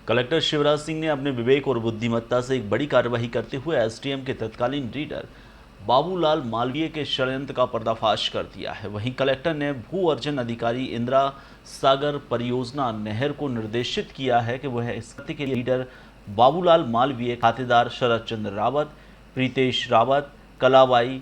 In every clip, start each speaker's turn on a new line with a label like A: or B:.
A: Collector Shivraj Singh ने अपने विवेक और बुद्धिमत्ता से एक बड़ी कार्रवाई करते हुए एसडीएम के तत्कालीन रीडर बाबूलाल मालवीय के षड्यंत्र का पर्दाफाश कर दिया है। वहीं कलेक्टर ने भू अर्जन अधिकारी इंदिरा सागर परियोजना नहर को निर्देशित किया है कि वह इस कृत्य के लीडर बाबूलाल मालवीय, खातेदार शरद चंद्र रावत, प्रीतेश रावत, कलाबाई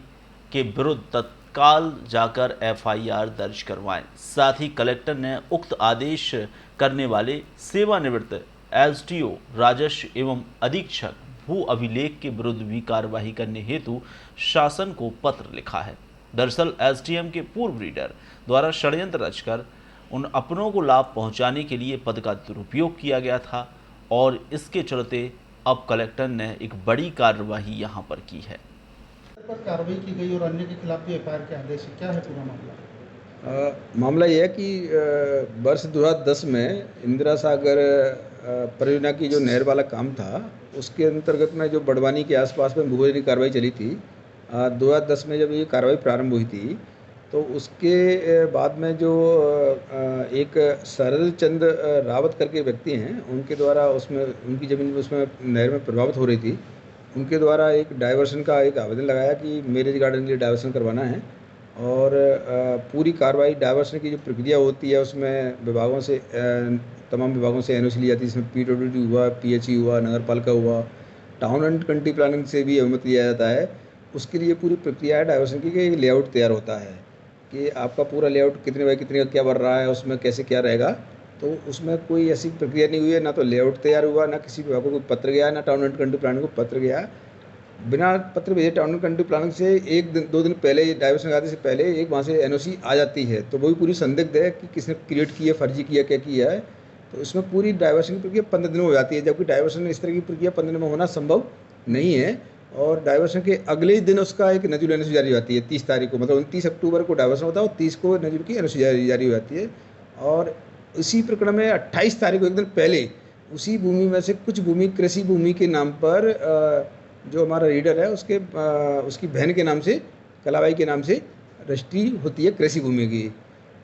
A: के विरुद्ध तत्काल जाकर एफआईआर दर्ज करवाएं। साथ ही कलेक्टर ने उक्त आदेश करने वाले सेवानिवृत्त एसडीओ राजस्व एवं अधीक्षक भू अभिलेख के विरुद्ध भी कार्रवाई करने हेतु शासन को पत्र लिखा है। दरअसल एसडीएम के पूर्व रीडर द्वारा षड्यंत्र रचकर उन अपनों को लाभ पहुंचाने के लिए पद का दुरुपयोग किया गया था और इसके चलते अब कलेक्टर ने एक बड़ी कार्रवाई यहां पर की है।
B: पर कार्रवाई की गई और अन्य के खिलाफ भी एफआईआर के आदेश है। क्या है पूरा मामला?
C: मामला यह है कि वर्ष 2010 में इंदिरा सागर परियोजना की जो नहर वाला काम था, उसके अंतर्गत में जो बड़वानी के आसपास में भूगर्भीय कार्रवाई चली थी। 2010 में जब ये कार्रवाई प्रारंभ हुई थी तो उसके बाद में जो एक शरद चंद्र रावत करके व्यक्ति हैं, उनके द्वारा उसमें उनकी ज़मीन उसमें नहर में प्रभावित हो रही थी। उनके द्वारा एक डाइवर्सन का एक आवेदन लगाया कि मैरिज गार्डन के लिए डाइवर्सन करवाना है और पूरी कार्रवाई डाइवर्सन की जो प्रक्रिया होती है उसमें विभागों से तमाम विभागों से एनओसी ली जाती है। इसमें पीडब्ल्यूडी हुआ, पीएचई हुआ, नगर पालिका हुआ, टाउन एंड कंट्री प्लानिंग से भी अनुमति लिया जाता है। उसके लिए पूरी प्रक्रिया है डाइवर्सन की कि लेआउट तैयार होता है कि आपका पूरा लेआउट कितने बाई कितने का क्या बन रहा है, उसमें कैसे क्या रहेगा। तो उसमें कोई ऐसी प्रक्रिया नहीं हुई है, ना तो लेआउट तैयार हुआ, ना किसी विभाग को कोई पत्र गया, ना टाउन एंड कंट्री प्लानिंग को पत्र गया। बिना पत्र भेजे टाउन एंड कंट्री प्लानिंग से एक दिन 2 दिन पहले डाइवर्सन आने से पहले एक वहाँ से एनओसी आ जाती है। तो वो भी पूरी संदिग्ध है कि किसने क्रिएट किया, फर्जी किया, क्या किया है। तो इसमें पूरी डाइवर्सन की प्रक्रिया 15 दिन में हो जाती है, जबकि डाइवर्सन इस तरह की प्रक्रिया 15 दिन में होना संभव नहीं है। और डाइवर्सन के अगले ही दिन उसका एक नजूल एनओसी जारी हो जाती है 30 तारीख को, मतलब 29 अक्टूबर को डाइवर्सन होता है और 30 को नजूल की एनओसी जारी हो जाती है। और इसी प्रकरण में 28 तारीख को एक दिन पहले उसी भूमि में से कुछ भूमि कृषि भूमि के नाम पर जो हमारा रीडर है उसकी बहन के नाम से, कलाबाई के नाम से रजिस्ट्री होती है कृषि भूमि की।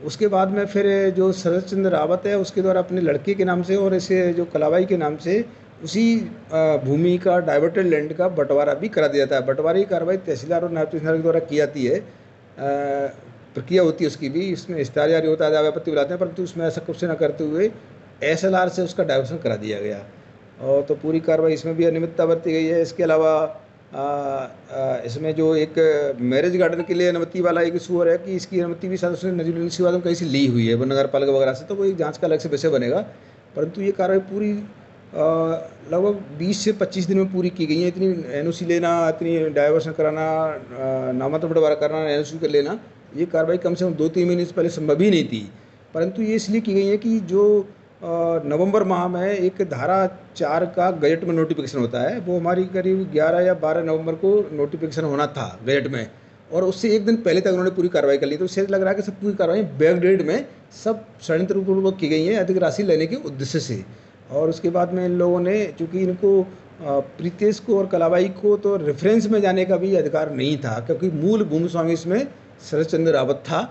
C: उसके बाद में फिर जो शरद चंद्र रावत है उसके द्वारा अपने लड़के के नाम से और इसे जो कलाबाई के नाम से उसी भूमि का डाइवर्टेड लैंड का बंटवारा भी करा दिया जाता है। बंटवारे की कार्रवाई तहसीलदार और नायब तहसीलदार के द्वारा की जाती है। प्रक्रिया होती है उसकी भी, इसमें इश्तेहार जारी होता है, दावा आपत्ति बुलाते हैं, परंतु उसमें ऐसा कुछ न करते हुए एसएलआर से उसका डाइवर्सन करा दिया गया। और तो पूरी कार्रवाई इसमें भी अनियमितता बरती गई है। इसके अलावा इसमें जो एक मैरिज गार्डन के लिए अनुमति वाला एक इशू है कि इसकी अनुमति भी शायद उसने नजूल सिवादम कहीं से ली हुई है, वो नगर पालिका वगैरह से, तो वो एक जांच का अलग से विषय बनेगा। परंतु ये कार्रवाई पूरी लगभग 20 से 25 दिन में पूरी की गई है। इतनी एनओसी लेना, इतनी डाइवर्सन कराना, नामांतरण बंटवारा करना, एनओसी कर लेना, ये कार्रवाई कम से कम 2-3 महीने से पहले संभव ही नहीं थी। परंतु ये इसलिए की गई है कि जो नवंबर माह में एक धारा 4 का गजट में नोटिफिकेशन होता है, वो हमारी करीब 11 या 12 नवंबर को नोटिफिकेशन होना था गजट में, और उससे एक दिन पहले तक उन्होंने पूरी कार्रवाई कर ली। तो इससे लग रहा है कि सब पूरी कार्रवाई बैकडेट में सब षड्यंत्रपूर्वक की गई है अधिक राशि लेने के उद्देश्य से। और उसके बाद में इन लोगों ने, चूँकि इनको प्रीतेश को और कलाबाई को तो रेफरेंस में जाने का भी अधिकार नहीं था, क्योंकि मूल भूमि स्वामी इसमें शरद चंद्र रावत था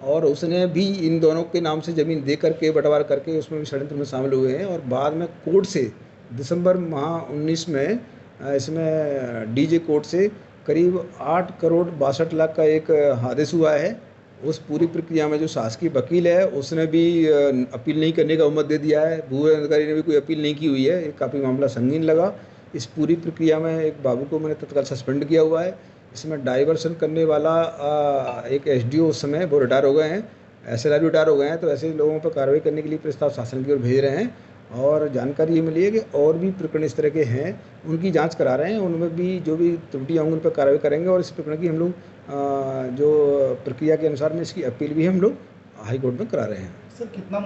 C: और उसने भी इन दोनों के नाम से ज़मीन दे करके बंटवारा करके उसमें भी षड्यंत्र में शामिल हुए हैं। और बाद में कोर्ट से दिसंबर माह 19 में इसमें डीजे कोर्ट से करीब 8 करोड़ 62 लाख का एक आदेश हुआ है। उस पूरी प्रक्रिया में जो शासकीय वकील है उसने भी अपील नहीं करने का अनुमति दे दिया है। भू अधिकारी ने भी कोई अपील नहीं की हुई है। ये काफ़ी मामला संगीन लगा। इस पूरी प्रक्रिया में एक बाबू को मैंने तत्काल सस्पेंड किया हुआ है। इसमें डाइवर्सन करने वाला एक एसडीओ उस समय वो रिटायर हो गए हैं, एसएलआर भी रिटायर हो गए हैं। तो ऐसे लोगों पर कार्रवाई करने के लिए प्रस्ताव शासन की ओर भेज रहे हैं। और जानकारी ये मिली है कि और भी प्रकरण इस तरह के हैं, उनकी जांच करा रहे हैं। उनमें भी जो भी त्रुटियाँ होंगी उन पर कार्रवाई करेंगे। और इस प्रकरण की हम लोग जो प्रक्रिया के अनुसार में इसकी अपील भी हम लोग हाई कोर्ट में करा रहे हैं।
B: सर कितना